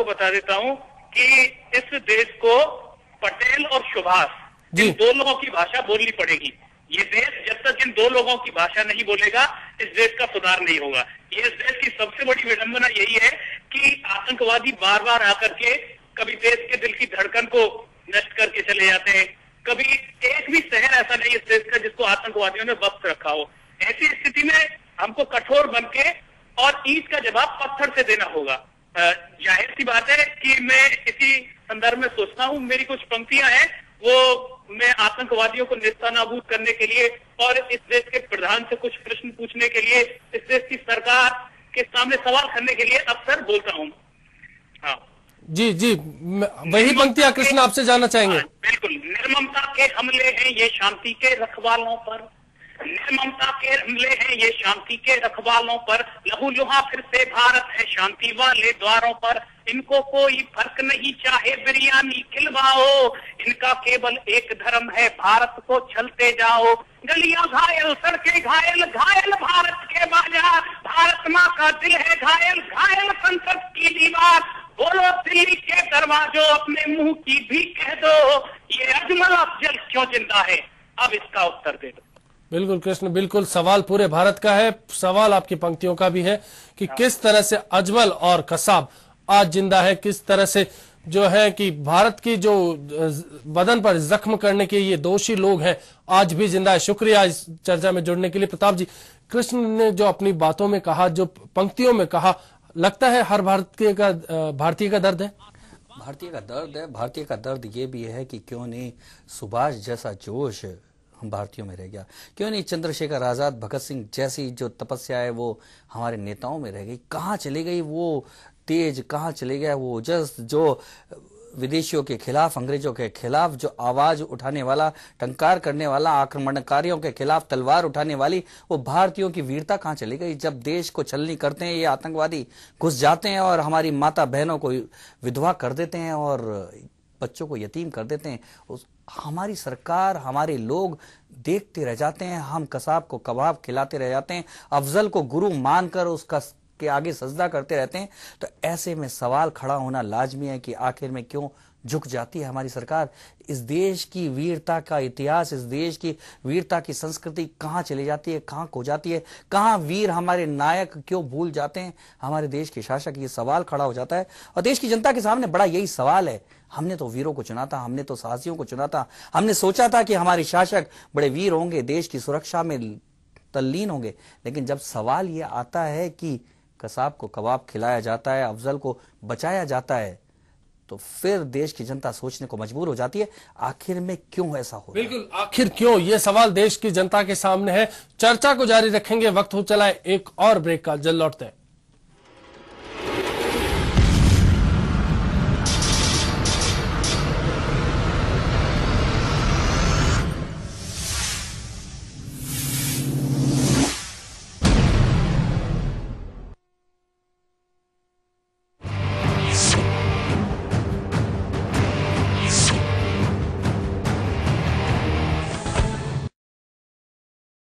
आपको बता देता हूं कि इस देश को पटेल और सुभाष इन दो लोगों की भाषा बोलनी पड़ेगी। ये देश जब तक इन दो लोगों की भाषा नहीं बोलेगा, इस देश का सुधार नहीं होगा। ये इस देश की सबसे बड़ी विडंबना यही है कि आतंकवादी बार बार आकर के कभी देश के दिल की धड़कन को नष्ट करके चले जाते हैं। कभी एक भी शहर ऐसा नहीं इस देश का जिसको आतंकवादियों ने बख्श रखा हो। ऐसी स्थिति में हमको कठोर बनके और ईंट का जवाब पत्थर से देना होगा। जाहिर सी बात है कि मैं इसी संदर्भ में सोचता हूँ, मेरी कुछ पंक्तियां हैं वो मैं आतंकवादियों को नेस्तनाबूद करने के लिए और इस देश के प्रधान से कुछ प्रश्न पूछने के लिए, इस देश की सरकार के सामने सवाल करने के लिए अक्सर बोलता हूँ। हाँ जी जी, वही पंक्तियां कृष्ण आपसे जानना चाहेंगे। बिल्कुल। निर्ममता के हमले हैं ये शांति के रखवालों पर, निर्ममता के हमले हैं ये शांति के रखवालों पर, लहूलुहा फिर से भारत है शांति वाले द्वारों पर, इनको कोई फर्क नहीं चाहे बिरयानी खिलवाओ, इनका केवल एक धर्म है भारत को चलते जाओ, गलियां घायल सड़कें घायल, घायल भारत के बाजार, भारत माँ का दिल है घायल, घायल संसद की दीवार, बोलो दिल्ली के दरवाजों अपने मुंह की भी कह दो, ये अजमल अफजल क्यों जिंदा है, अब इसका उत्तर दे दो। बिल्कुल कृष्ण, बिल्कुल सवाल पूरे भारत का है, सवाल आपकी पंक्तियों का भी है कि किस तरह से अजमल और कसाब आज जिंदा है, किस तरह से जो है कि भारत की जो बदन पर जख्म करने के ये दोषी लोग हैं आज भी जिंदा है। शुक्रिया इस चर्चा में जुड़ने के लिए प्रताप जी। कृष्ण ने जो अपनी बातों में कहा, जो पंक्तियों में कहा, लगता है हर भारतीय का दर्द है। भारतीय का दर्द है। भारतीय का दर्द ये भी है कि क्यों नहीं सुभाष जैसा जोश हम भारतीयों में रह गया, क्यों नहीं चंद्रशेखर आजाद, भगत सिंह जैसी जो तपस्या है वो हमारे नेताओं में रह गई। कहाँ चली गई वो तेज, कहाँ चले गया वो ओजस, जो विदेशियों के खिलाफ, अंग्रेजों के खिलाफ जो आवाज उठाने वाला, टंकार करने वाला, आक्रमणकारियों के खिलाफ तलवार उठाने वाली वो भारतीयों की वीरता कहाँ चली गई। जब देश को छलनी करते हैं ये आतंकवादी, घुस जाते हैं और हमारी माता बहनों को विधवा कर देते हैं और बच्चों को यतीम कर देते हैं, हमारी सरकार, हमारे लोग देखते रह जाते हैं। हम कसाब को कबाब खिलाते रह जाते हैं, अफजल को गुरु मानकर उसका के आगे सजदा करते रहते हैं। तो ऐसे में सवाल खड़ा होना लाजमी है कि आखिर में क्यों झुक जाती है हमारी सरकार। इस देश की वीरता का इतिहास, इस देश की वीरता की संस्कृति कहाँ चली जाती है, कहाँ खो जाती है, कहाँ वीर हमारे नायक क्यों भूल जाते हैं हमारे देश के शासक। ये सवाल खड़ा हो जाता है और देश की जनता के सामने बड़ा यही सवाल है। हमने तो वीरों को चुना था, हमने तो साहसियों को चुना था, हमने सोचा था कि हमारे शासक बड़े वीर होंगे, देश की सुरक्षा में तल्लीन होंगे, लेकिन जब सवाल ये आता है कि कसाब को कबाब खिलाया जाता है, अफजल को बचाया जाता है, तो फिर देश की जनता सोचने को मजबूर हो जाती है आखिर में क्यों ऐसा हो। बिल्कुल, आखिर क्यों, ये सवाल देश की जनता के सामने है। चर्चा को जारी रखेंगे, वक्त हो चला है एक और ब्रेक का, जल्द लौटते हैं।